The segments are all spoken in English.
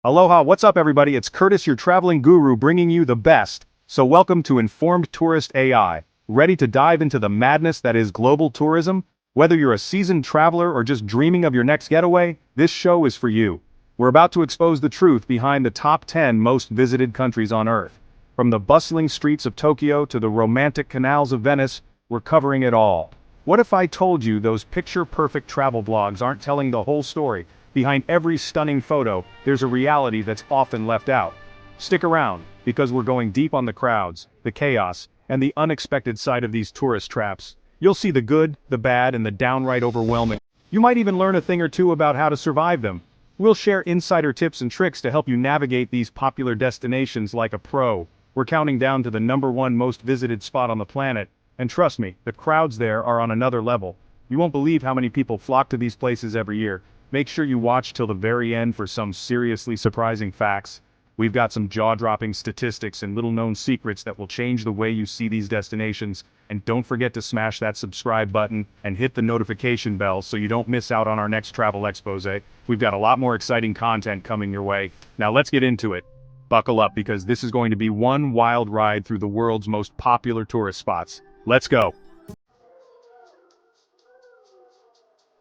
Aloha, what's up everybody? It's Curtis, your traveling guru, bringing you the best. So welcome to InformedTouristA.I. Ready to dive into the madness that is global tourism? Whether you're a seasoned traveler or just dreaming of your next getaway, this show is for you. We're about to expose the truth behind the top 10 most visited countries on Earth. From the bustling streets of Tokyo to the romantic canals of Venice, we're covering it all. What if I told you those picture-perfect travel blogs aren't telling the whole story? Behind every stunning photo, there's a reality that's often left out. Stick around, because we're going deep on the crowds, the chaos, and the unexpected side of these tourist traps. You'll see the good, the bad, and the downright overwhelming. You might even learn a thing or two about how to survive them. We'll share insider tips and tricks to help you navigate these popular destinations like a pro. We're counting down to the #1 most visited spot on the planet, and trust me, the crowds there are on another level. You won't believe how many people flock to these places every year. Make sure you watch till the very end for some seriously surprising facts. We've got some jaw-dropping statistics and little-known secrets that will change the way you see these destinations. And don't forget to smash that subscribe button and hit the notification bell so you don't miss out on our next travel expose. We've got a lot more exciting content coming your way. Now let's get into it. Buckle up because this is going to be one wild ride through the world's most popular tourist spots. Let's go.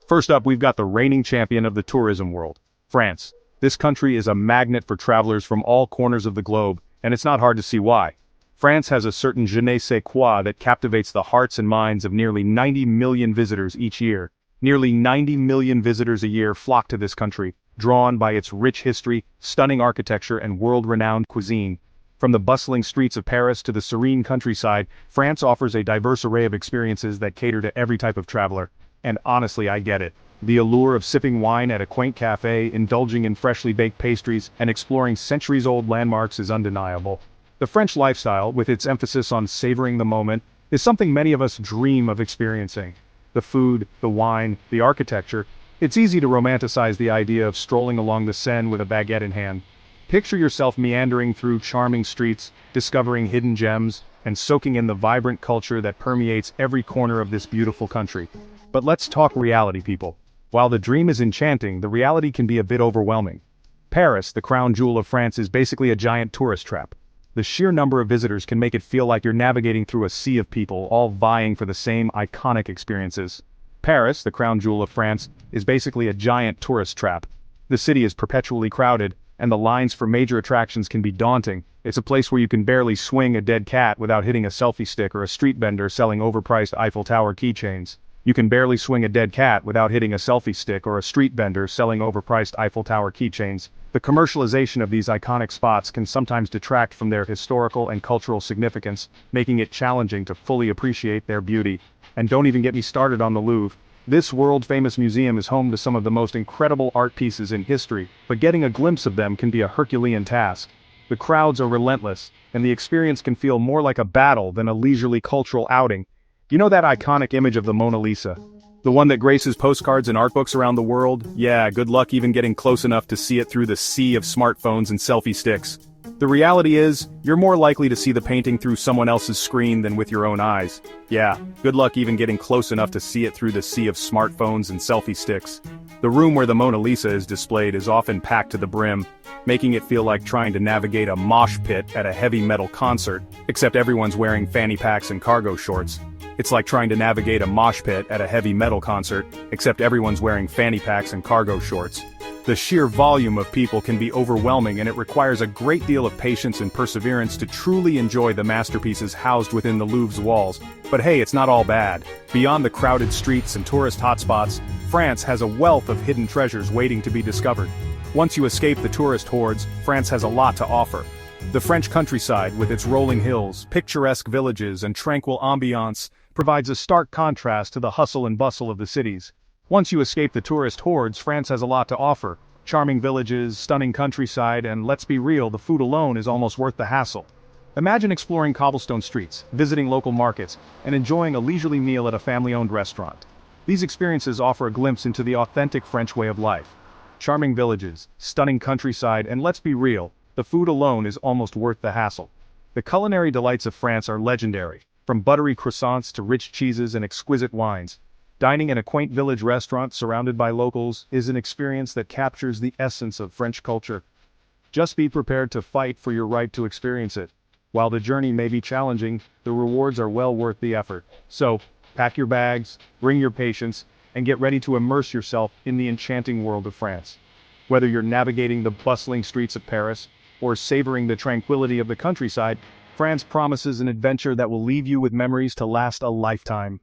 First up, we've got the reigning champion of the tourism world, France. This country is a magnet for travelers from all corners of the globe, and it's not hard to see why. France has a certain je ne sais quoi that captivates the hearts and minds of nearly 90 million visitors each year. Nearly 90 million visitors a year flock to this country, drawn by its rich history, stunning architecture, and world-renowned cuisine. From the bustling streets of Paris to the serene countryside, France offers a diverse array of experiences that cater to every type of traveler. And honestly, I get it. The allure of sipping wine at a quaint cafe, indulging in freshly baked pastries, and exploring centuries-old landmarks is undeniable. The French lifestyle, with its emphasis on savoring the moment, is something many of us dream of experiencing. The food, the wine, the architecture. It's easy to romanticize the idea of strolling along the Seine with a baguette in hand. Picture yourself meandering through charming streets, discovering hidden gems, and soaking in the vibrant culture that permeates every corner of this beautiful country. But let's talk reality, people. While the dream is enchanting, the reality can be a bit overwhelming. Paris, the crown jewel of France, is basically a giant tourist trap. The sheer number of visitors can make it feel like you're navigating through a sea of people, all vying for the same iconic experiences. Paris, the crown jewel of France, is basically a giant tourist trap. The city is perpetually crowded, and the lines for major attractions can be daunting. It's a place where you can barely swing a dead cat without hitting a selfie stick or a street vendor selling overpriced Eiffel Tower keychains. You can barely swing a dead cat without hitting a selfie stick or a street vendor selling overpriced Eiffel Tower keychains. The commercialization of these iconic spots can sometimes detract from their historical and cultural significance, making it challenging to fully appreciate their beauty. And don't even get me started on the Louvre. This world-famous museum is home to some of the most incredible art pieces in history, but getting a glimpse of them can be a Herculean task. The crowds are relentless, and the experience can feel more like a battle than a leisurely cultural outing. You know that iconic image of the Mona Lisa? The one that graces postcards and art books around the world? Yeah, good luck even getting close enough to see it through the sea of smartphones and selfie sticks. The reality is, you're more likely to see the painting through someone else's screen than with your own eyes. Yeah, good luck even getting close enough to see it through the sea of smartphones and selfie sticks. The room where the Mona Lisa is displayed is often packed to the brim, making it feel like trying to navigate a mosh pit at a heavy metal concert, except everyone's wearing fanny packs and cargo shorts. It's like trying to navigate a mosh pit at a heavy metal concert, except everyone's wearing fanny packs and cargo shorts. The sheer volume of people can be overwhelming, and it requires a great deal of patience and perseverance to truly enjoy the masterpieces housed within the Louvre's walls. But hey, it's not all bad. Beyond the crowded streets and tourist hotspots, France has a wealth of hidden treasures waiting to be discovered. Once you escape the tourist hordes, France has a lot to offer. The French countryside, with its rolling hills, picturesque villages, and tranquil ambiance, provides a stark contrast to the hustle and bustle of the cities. Once you escape the tourist hordes, France has a lot to offer. Charming villages, stunning countryside, and let's be real, the food alone is almost worth the hassle. Imagine exploring cobblestone streets, visiting local markets, and enjoying a leisurely meal at a family-owned restaurant. These experiences offer a glimpse into the authentic French way of life. Charming villages, stunning countryside, and let's be real, the food alone is almost worth the hassle. The culinary delights of France are legendary. From buttery croissants to rich cheeses and exquisite wines. Dining in a quaint village restaurant surrounded by locals is an experience that captures the essence of French culture. Just be prepared to fight for your right to experience it. While the journey may be challenging, the rewards are well worth the effort. So, pack your bags, bring your patience, and get ready to immerse yourself in the enchanting world of France. Whether you're navigating the bustling streets of Paris, or savoring the tranquility of the countryside, France promises an adventure that will leave you with memories to last a lifetime.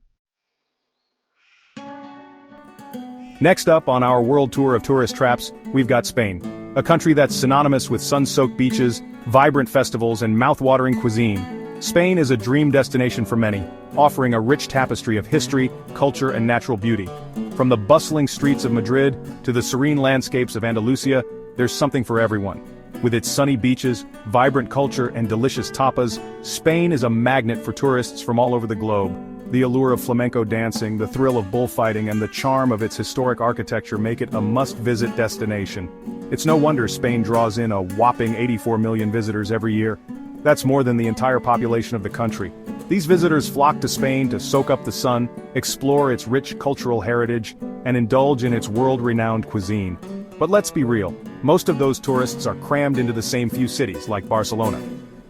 Next up on our world tour of tourist traps, we've got Spain. A country that's synonymous with sun-soaked beaches, vibrant festivals, and mouth-watering cuisine. Spain is a dream destination for many, offering a rich tapestry of history, culture, and natural beauty. From the bustling streets of Madrid to the serene landscapes of Andalusia, there's something for everyone. With its sunny beaches, vibrant culture, and delicious tapas, Spain is a magnet for tourists from all over the globe. The allure of flamenco dancing, the thrill of bullfighting, and the charm of its historic architecture make it a must-visit destination. It's no wonder Spain draws in a whopping 84 million visitors every year. That's more than the entire population of the country. These visitors flock to Spain to soak up the sun, explore its rich cultural heritage, and indulge in its world-renowned cuisine. But let's be real, most of those tourists are crammed into the same few cities, like Barcelona.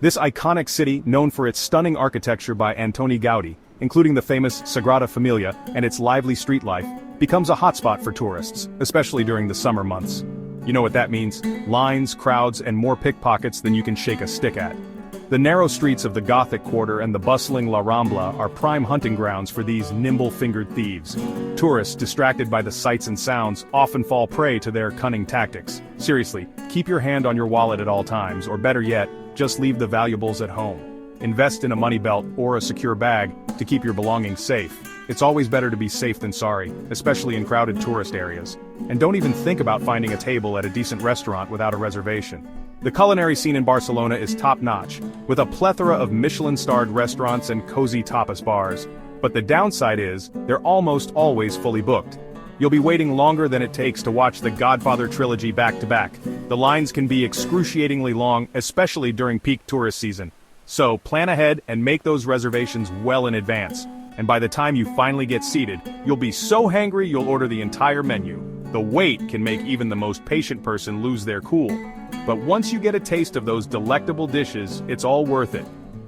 This iconic city, known for its stunning architecture by Antoni Gaudí, including the famous Sagrada Familia and its lively street life, becomes a hotspot for tourists, especially during the summer months. You know what that means: lines, crowds, and more pickpockets than you can shake a stick at. The narrow streets of the Gothic Quarter and the bustling La Rambla are prime hunting grounds for these nimble-fingered thieves. Tourists, distracted by the sights and sounds, often fall prey to their cunning tactics. Seriously, keep your hand on your wallet at all times, or better yet, just leave the valuables at home. Invest in a money belt or a secure bag to keep your belongings safe. It's always better to be safe than sorry, especially in crowded tourist areas. And don't even think about finding a table at a decent restaurant without a reservation. The culinary scene in Barcelona is top-notch, with a plethora of Michelin-starred restaurants and cozy tapas bars. But the downside is, they're almost always fully booked. You'll be waiting longer than it takes to watch the Godfather trilogy back-to-back. The lines can be excruciatingly long, especially during peak tourist season. So, plan ahead and make those reservations well in advance. And by the time you finally get seated, you'll be so hangry you'll order the entire menu. The wait can make even the most patient person lose their cool. But once you get a taste of those delectable dishes, it's all worth it.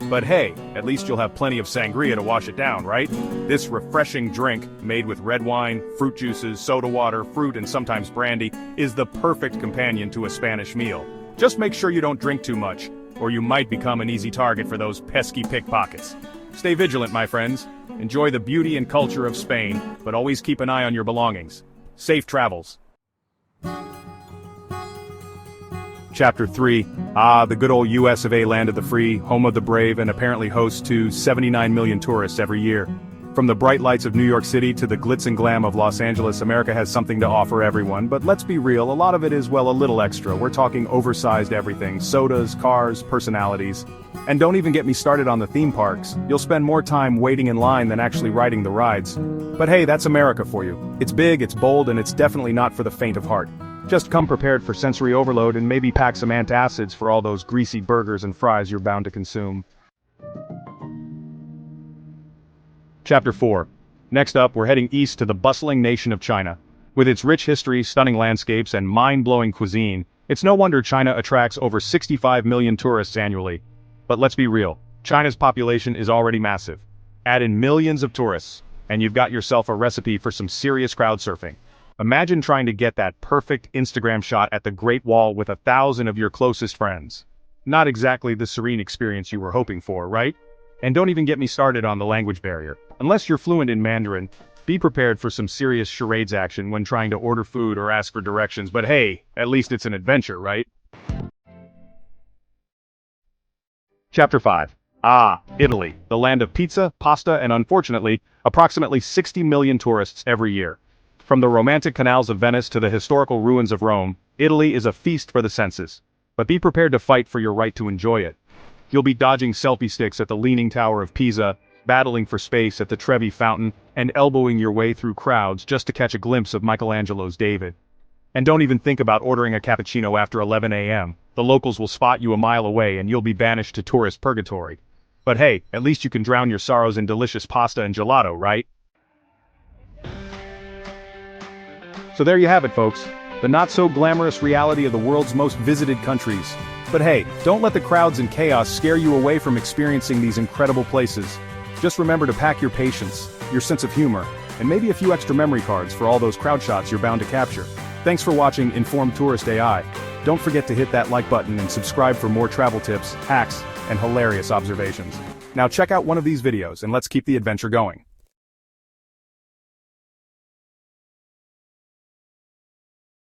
But hey, at least you'll have plenty of sangria to wash it down, right? This refreshing drink, made with red wine, fruit juices, soda water, fruit, and sometimes brandy, is the perfect companion to a Spanish meal. Just make sure you don't drink too much, or you might become an easy target for those pesky pickpockets. Stay vigilant, my friends. Enjoy the beauty and culture of Spain, but always keep an eye on your belongings. Safe travels. Chapter 3. The good old US of A, land of the free, home of the brave, and apparently hosts to 79 million tourists every year. From the bright lights of New York City to the glitz and glam of Los Angeles, America has something to offer everyone, but let's be real, a lot of it is, well, a little extra. We're talking oversized everything: sodas, cars, personalities. And don't even get me started on the theme parks. You'll spend more time waiting in line than actually riding the rides. But hey, that's America for you. It's big, it's bold, and it's definitely not for the faint of heart. Just come prepared for sensory overload and maybe pack some antacids for all those greasy burgers and fries you're bound to consume. Chapter 4. Next up, we're heading east to the bustling nation of China. With its rich history, stunning landscapes, and mind-blowing cuisine, it's no wonder China attracts over 65 million tourists annually. But let's be real, China's population is already massive. Add in millions of tourists, and you've got yourself a recipe for some serious crowd surfing. Imagine trying to get that perfect Instagram shot at the Great Wall with 1,000 of your closest friends. Not exactly the serene experience you were hoping for, right? And don't even get me started on the language barrier. Unless you're fluent in Mandarin, be prepared for some serious charades action when trying to order food or ask for directions, but hey, at least it's an adventure, right? Chapter 5. Italy, the land of pizza, pasta, and unfortunately, approximately 60 million tourists every year. From the romantic canals of Venice to the historical ruins of Rome, Italy is a feast for the senses. But be prepared to fight for your right to enjoy it. You'll be dodging selfie sticks at the Leaning Tower of Pisa, battling for space at the Trevi Fountain, and elbowing your way through crowds just to catch a glimpse of Michelangelo's David. And don't even think about ordering a cappuccino after 11 a.m. The locals will spot you a mile away and you'll be banished to tourist purgatory. But hey, at least you can drown your sorrows in delicious pasta and gelato, right? So there you have it, folks. the not-so-glamorous reality of the world's most visited countries. But hey, don't let the crowds and chaos scare you away from experiencing these incredible places. Just remember to pack your patience, your sense of humor, and maybe a few extra memory cards for all those crowd shots you're bound to capture. Thanks for watching InformedTouristA.I. Don't forget to hit that like button and subscribe for more travel tips, hacks, and hilarious observations. Now check out one of these videos and let's keep the adventure going.